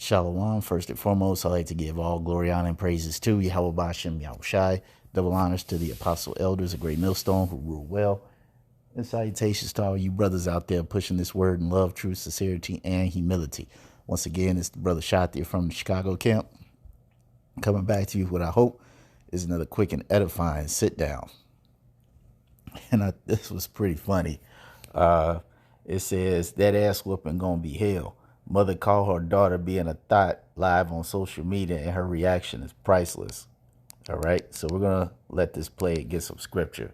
Shalom. First and foremost, I'd like to give all glory, honor, and praises to Yahweh Bashem Yahushai. Double honors to the apostle elders, a great millstone who rule well. And salutations to all you brothers out there pushing this word in love, truth, sincerity, and humility. Once again, it's the brother Shatir from the Chicago camp, coming back to you with what I hope is another quick and edifying sit down. And this was pretty funny. It says that ass whooping gonna be hell. Mother called her daughter being a thought live on social media, and her reaction is priceless. All right, so we're gonna let this play and get some scripture.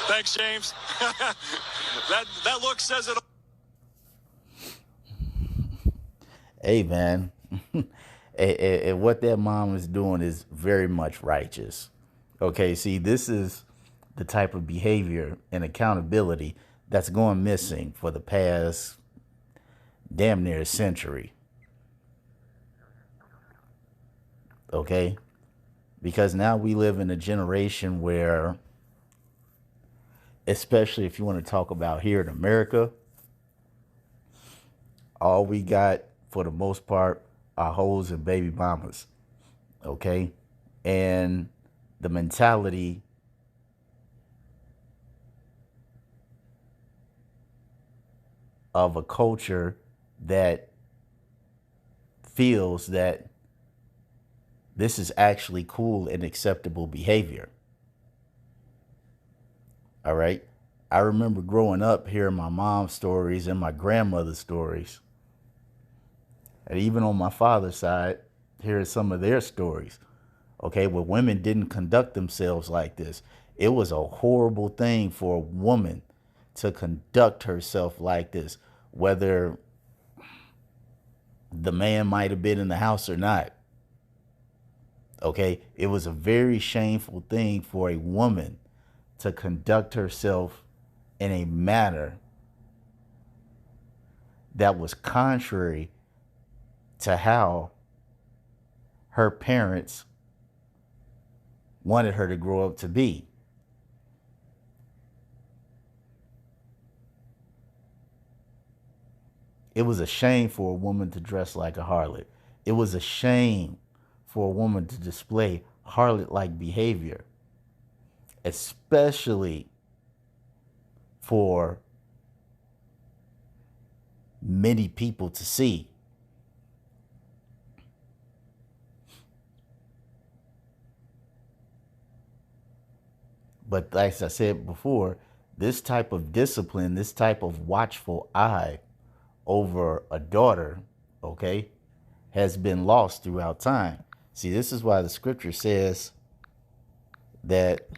Thanks, James. that look says it all. Hey, man. And what that mom is doing is very much righteous. Okay, see, this is the type of behavior and accountability that's going missing for the past damn near a century. Okay? Because now we live in a generation where, especially if you want to talk about here in America, all we got for the most part are hoes and baby mamas. Okay? And the mentality of a culture that feels that this is actually cool and acceptable behavior. All right. I remember growing up hearing my mom's stories and my grandmother's stories. And even on my father's side, hearing some of their stories. Okay, where women didn't conduct themselves like this. It was a horrible thing for a woman to conduct herself like this, whether the man might have been in the house or not. Okay, it was a very shameful thing for a woman to conduct herself in a manner that was contrary to how her parents wanted her to grow up to be. It was a shame for a woman to dress like a harlot. It was a shame for a woman to display harlot-like behavior, especially for many people to see. But like I said before, this type of discipline, this type of watchful eye over a daughter, okay, has been lost throughout time. See, this is why the scripture says that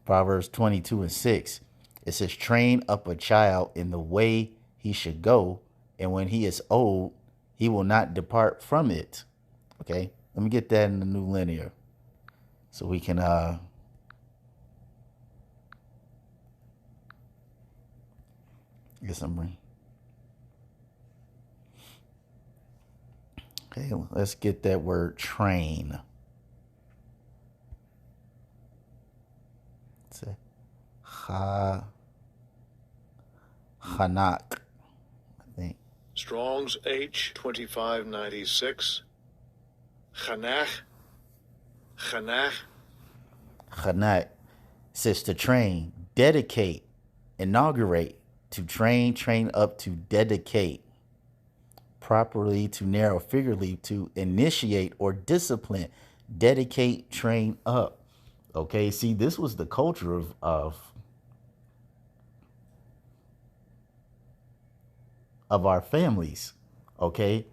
Proverbs 22:6, it says, train up a child in the way he should go, and when he is old, he will not depart from it. Okay, let me get that in the New Linear so we can get some. Okay, let's get that word train. It's a Hanak, I think. Strong's H 2596. Chanach. Hanak says to train, dedicate, inaugurate, to train, train up, to dedicate, properly, to narrow, figuratively, to initiate or discipline, dedicate, train up. Okay, see, this was the culture of our families, okay,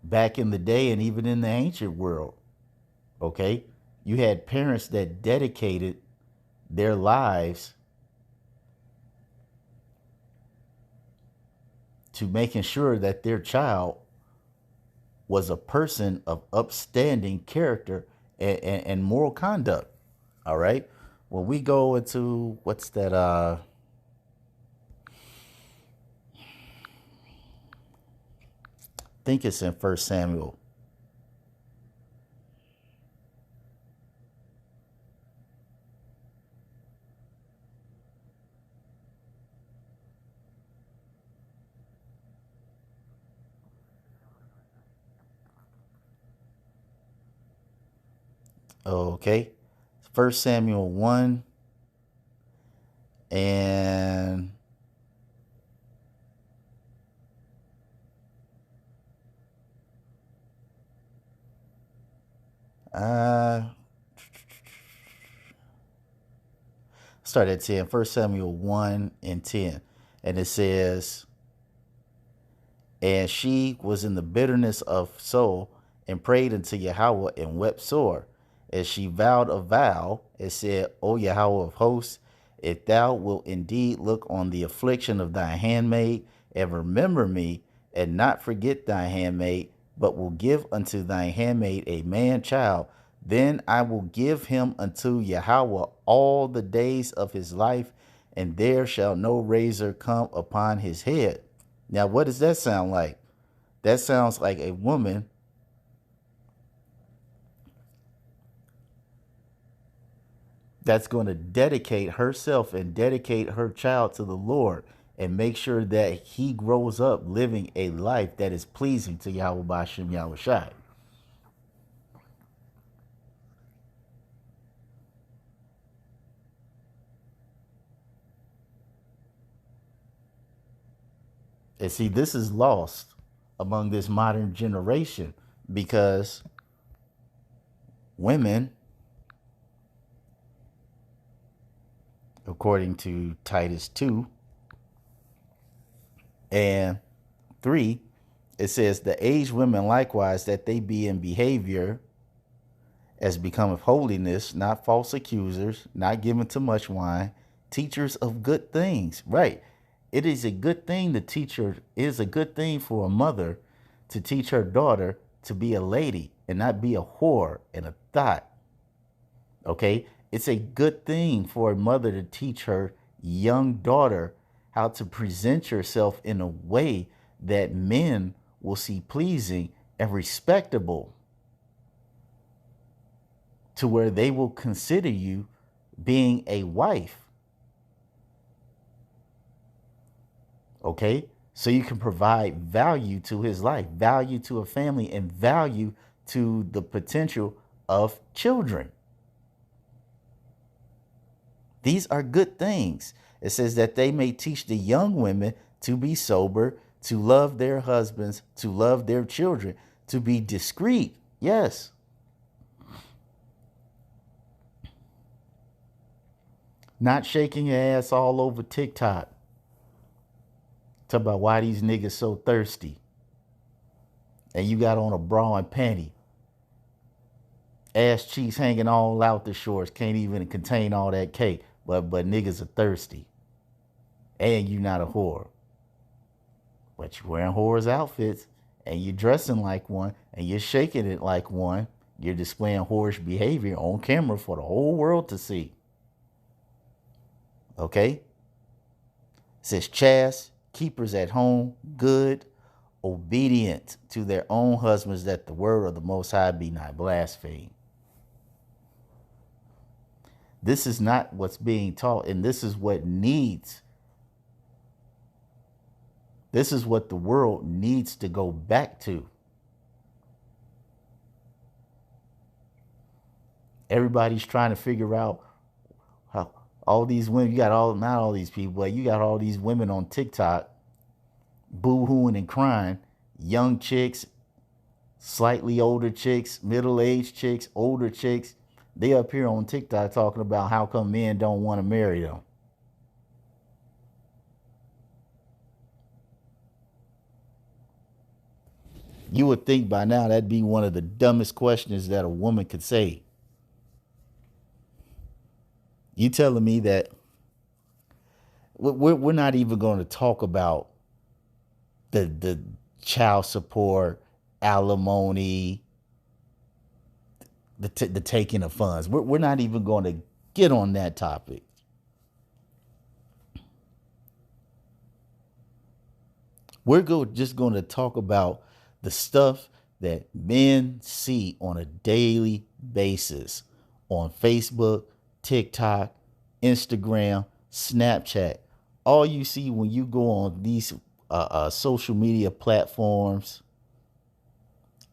back in the day and even in the ancient world. Okay, you had parents that dedicated their lives to making sure that their child was a person of upstanding character and moral conduct. All right. When we go into what's that? I think it's in First Samuel. Okay. First Samuel 1 and start at 10. First Samuel 1 and 10. And it says, and she was in the bitterness of soul and prayed unto Yahweh and wept sore. And she vowed a vow and said, O Yahweh of hosts, if thou wilt indeed look on the affliction of thy handmaid and remember me and not forget thy handmaid, but will give unto thy handmaid a man child, then I will give him unto Yahweh all the days of his life, and there shall no razor come upon his head. Now, what does that sound like? That sounds like a woman that's going to dedicate herself and dedicate her child to the Lord and make sure that he grows up living a life that is pleasing to Yahweh Bashem Yahweh Shai. And see, this is lost among this modern generation because women, according to Titus 2 and 3, it says, the aged women likewise, that they be in behavior as becometh holiness, not false accusers, not given to much wine, teachers of good things. Right. It is a good thing to teach her. It is a good thing for a mother to teach her daughter to be a lady and not be a whore and a thot. Okay. It's a good thing for a mother to teach her young daughter how to present yourself in a way that men will see pleasing and respectable, to where they will consider you being a wife. Okay? So you can provide value to his life, value to a family, and value to the potential of children. These are good things. It says that they may teach the young women to be sober, to love their husbands, to love their children, to be discreet. Yes. Not shaking your ass all over TikTok. Talk about why these niggas so thirsty. And you got on a bra and panty. Ass cheeks hanging all out the shorts. Can't even contain all that cake. But niggas are thirsty. And you not a whore. But you're wearing whore's outfits. And you're dressing like one. And you're shaking it like one. You're displaying whorish behavior on camera for the whole world to see. Okay? It says Chas, keepers at home, good, obedient to their own husbands, that the word of the Most High be not blasphemed. This is not what's being taught, and this is what needs. This is what the world needs to go back to. Everybody's trying to figure out how all these women, you got all, not all these people, but you got all these women on TikTok boo-hooing and crying, young chicks, slightly older chicks, middle-aged chicks, older chicks. They up here on TikTok talking about how come men don't want to marry them. You would think by now that'd be one of the dumbest questions that a woman could say. You telling me that we're not even going to talk about the child support, alimony, the taking of funds. We're not even going to get on that topic. We're just going to talk about the stuff that men see on a daily basis on Facebook, TikTok, Instagram, Snapchat. All you see when you go on these social media platforms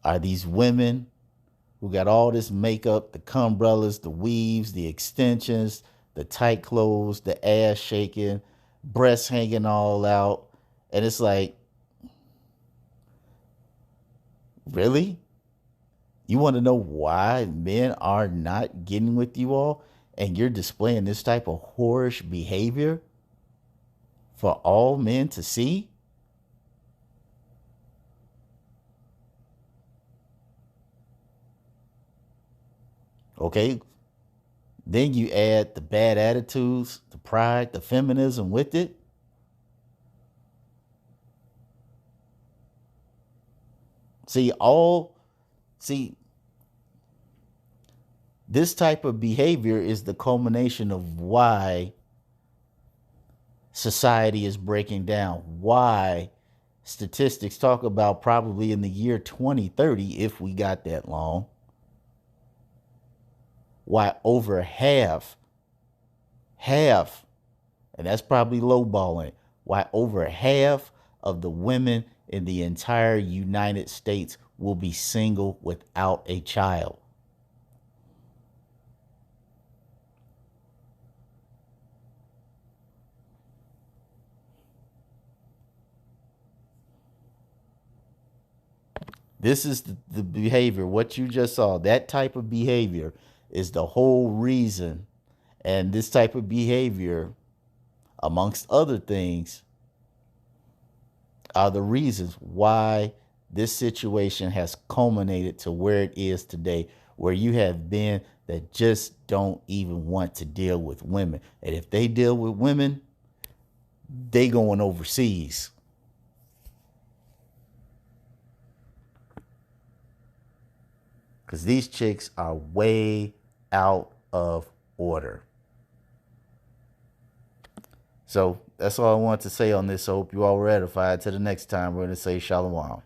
are these women who got all this makeup, the cumbrellas, the weaves, the extensions, the tight clothes, the ass shaking, breasts hanging all out. And it's like, really? You want to know why men are not getting with you all and you're displaying this type of whorish behavior for all men to see? Okay. Then you add the bad attitudes, the pride, the feminism with it. See, this type of behavior is the culmination of why society is breaking down, why statistics talk about probably in the year 2030, if we got that long, why over half, and that's probably lowballing, why over half of the women in the entire United States will be single without a child. This is the behavior, what you just saw, that type of behavior is the whole reason. And this type of behavior, amongst other things, are the reasons why this situation has culminated to where it is today, where you have men that just don't even want to deal with women. And if they deal with women, they going overseas. Because these chicks are way out of order. So that's all I want to say on this. I hope you all were edified. Till the next time, we're going to say shalom.